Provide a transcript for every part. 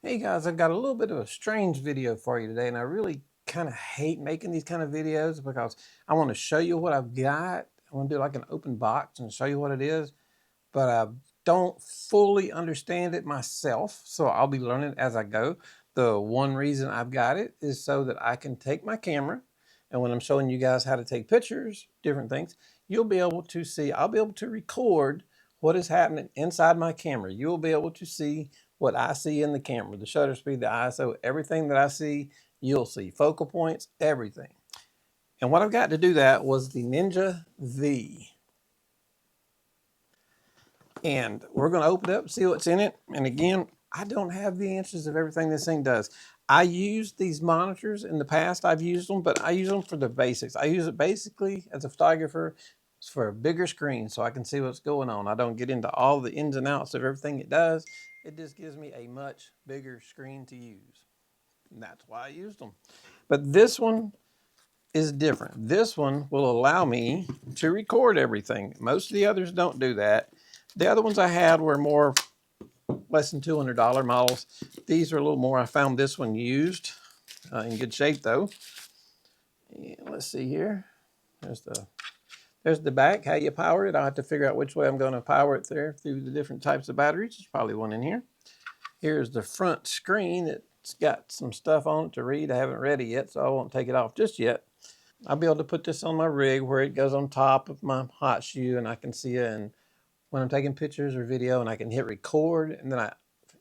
Hey guys, I've got a little bit of a strange video for you today, and I really kind of hate making these kind of videos because I want to show you what I've got. I want to do like an open box and show you what it is, but I don't fully understand it myself, so I'll be learning as I go. The one reason I've got it is so that I can take my camera, and when I'm showing you guys how to take pictures, different things, you'll be able to see, I'll be able to record what is happening inside my camera. You'll be able to see what I see in the camera, the shutter speed, the ISO, everything that I see, you'll see. Focal points, everything. And what I've got to do that was the Ninja V. And we're going to open it up and see what's in it. And again, I don't have the answers of everything this thing does. I used these monitors in the past. I've used them, but I use them for the basics. I use it basically as a photographer for a bigger screen so I can see what's going on. I don't get into all the ins and outs of everything it does. It just gives me a much bigger screen to use. And that's why I used them. But this one is different. This one will allow me to record everything. Most of the others don't do that. The other ones I had were more less than $200 models. These are a little more. I found this one used in good shape though. And let's see here. There's the back, how you power it. I'll have to figure out which way I'm going to power it there through the different types of batteries. There's probably one in here. Here's the front screen. It's got some stuff on it to read. I haven't read it yet, so I won't take it off just yet. I'll be able to put this on my rig where it goes on top of my hot shoe and I can see it. And when I'm taking pictures or video, and I can hit record, and then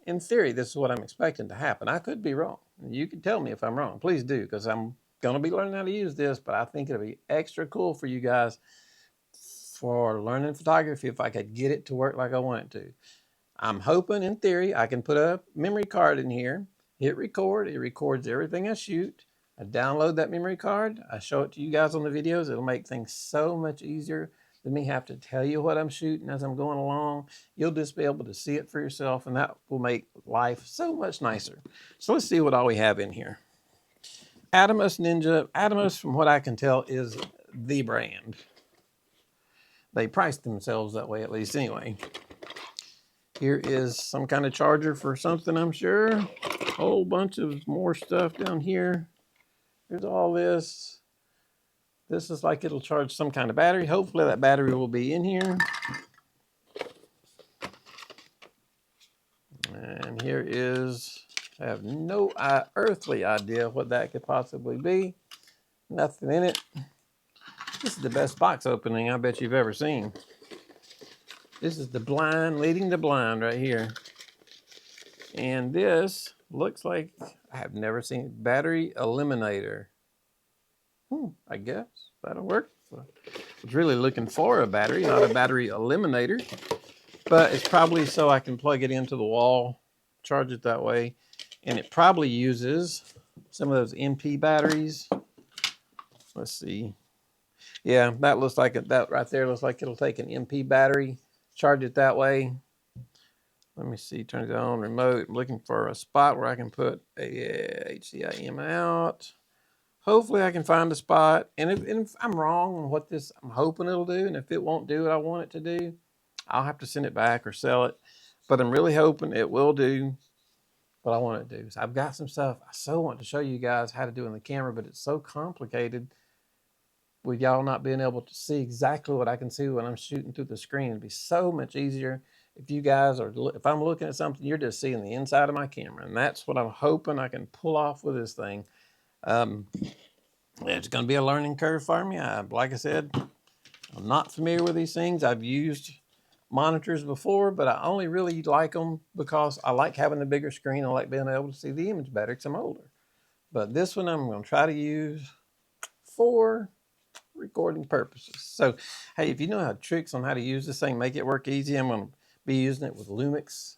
in theory, this is what I'm expecting to happen. I could be wrong. You can tell me if I'm wrong. Please do, because I'm going to be learning how to use this, but I think it'll be extra cool for you guys for learning photography if I could get it to work like I want it to. I'm hoping, in theory, I can put a memory card in here, hit record, it records everything I shoot. I download that memory card, I show it to you guys on the videos. It'll make things so much easier than me have to tell you what I'm shooting as I'm going along. You'll just be able to see it for yourself, and that will make life so much nicer. So let's see what all we have in here. Atomos Ninja. Atomos, from what I can tell, is the brand. They price themselves that way, at least anyway. Here is some kind of charger for something, I'm sure. A whole bunch of more stuff down here. Here's all this. This is like it'll charge some kind of battery. Hopefully that battery will be in here. And here is, I have no earthly idea what that could possibly be. Nothing in it. This is the best box opening I bet you've ever seen. This is the blind leading the blind right here. And this looks like, I have never seen battery eliminator. I guess that'll work. So I was really looking for a battery, not a battery eliminator, but it's probably so I can plug it into the wall, charge it that way. And it probably uses some of those MP batteries. Let's see. Yeah, that looks like it. That right there looks like it'll take an MP battery, charge it that way. Let me see, turn it on, remote. I'm looking for a spot where I can put a HDIM out. Hopefully I can find a spot. And if I'm wrong on what this, I'm hoping it'll do. And if it won't do what I want it to do, I'll have to send it back or sell it. But I'm really hoping it will do what I want it to do. So I've got some stuff I so want to show you guys how to do in the camera, but it's so complicated with y'all not being able to see exactly what I can see when I'm shooting through the screen. It'd be so much easier if you guys are, if I'm looking at something, you're just seeing the inside of my camera. And that's what I'm hoping I can pull off with this thing. It's going to be a learning curve for me. Like I said, I'm not familiar with these things. I've used monitors before, but I only really like them because I like having the bigger screen. I like being able to see the image better because I'm older. But this one I'm going to try to use for recording purposes. So, hey, if you know how tricks on how to use this thing, make it work easy, I'm going to be using it with Lumix.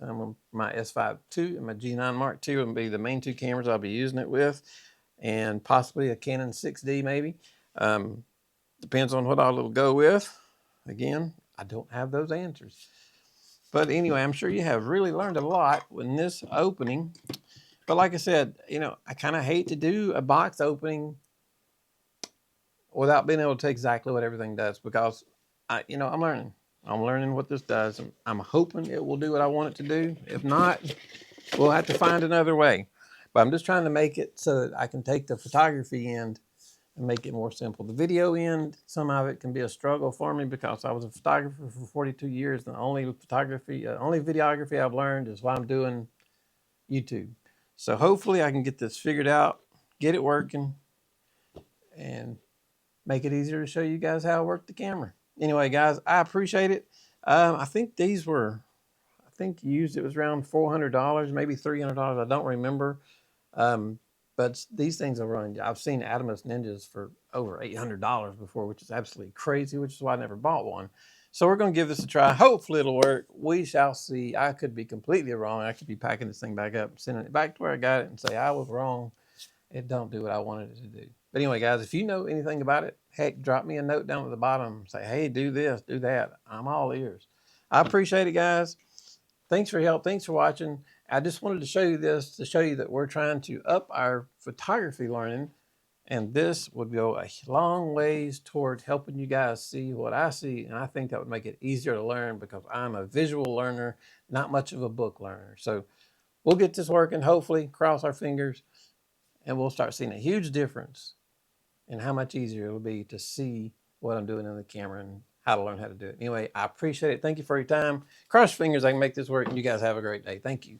My S5 II and my G9 Mark II will be the main two cameras I'll be using it with, and possibly a Canon 6D maybe. Depends on what I'll go with. Again, I don't have those answers. But anyway, I'm sure you have really learned a lot in this opening. But like I said, I kind of hate to do a box opening without being able to tell exactly what everything does, because I'm learning. I'm learning what this does. I'm hoping it will do what I want it to do. If not, We'll have to find another way. But I'm just trying to make it so that I can take the photography end and make it more simple. The video end, some of it can be a struggle for me because I was a photographer for 42 years. And the only only videography I've learned is while I'm doing YouTube. So hopefully I can get this figured out, get it working, and make it easier to show you guys how to work the camera. Anyway, guys, I appreciate it. I think these were, I think used it was around $400, maybe $300. I don't remember. Um, but these things are running. I've seen Atomos Ninjas for over $800 before, which is absolutely crazy, which is why I never bought one. So we're going to give this a try. Hopefully it'll work. We shall see. I could be completely wrong. I could be packing this thing back up, sending it back to where I got it and say I was wrong. It don't do what I wanted it to do. But anyway, guys, if you know anything about it, heck, drop me a note down at the bottom. Say, hey, do this, do that. I'm all ears. I appreciate it, guys. Thanks for your help. Thanks for watching. I just wanted to show you this to show you that we're trying to up our photography learning. And this would go a long ways toward helping you guys see what I see. And I think that would make it easier to learn because I'm a visual learner, not much of a book learner. So we'll get this working, hopefully, cross our fingers, and we'll start seeing a huge difference in how much easier it'll be to see what I'm doing on the camera and how to learn how to do it. Anyway, I appreciate it. Thank you for your time. Cross your fingers I can make this work, and you guys have a great day. Thank you.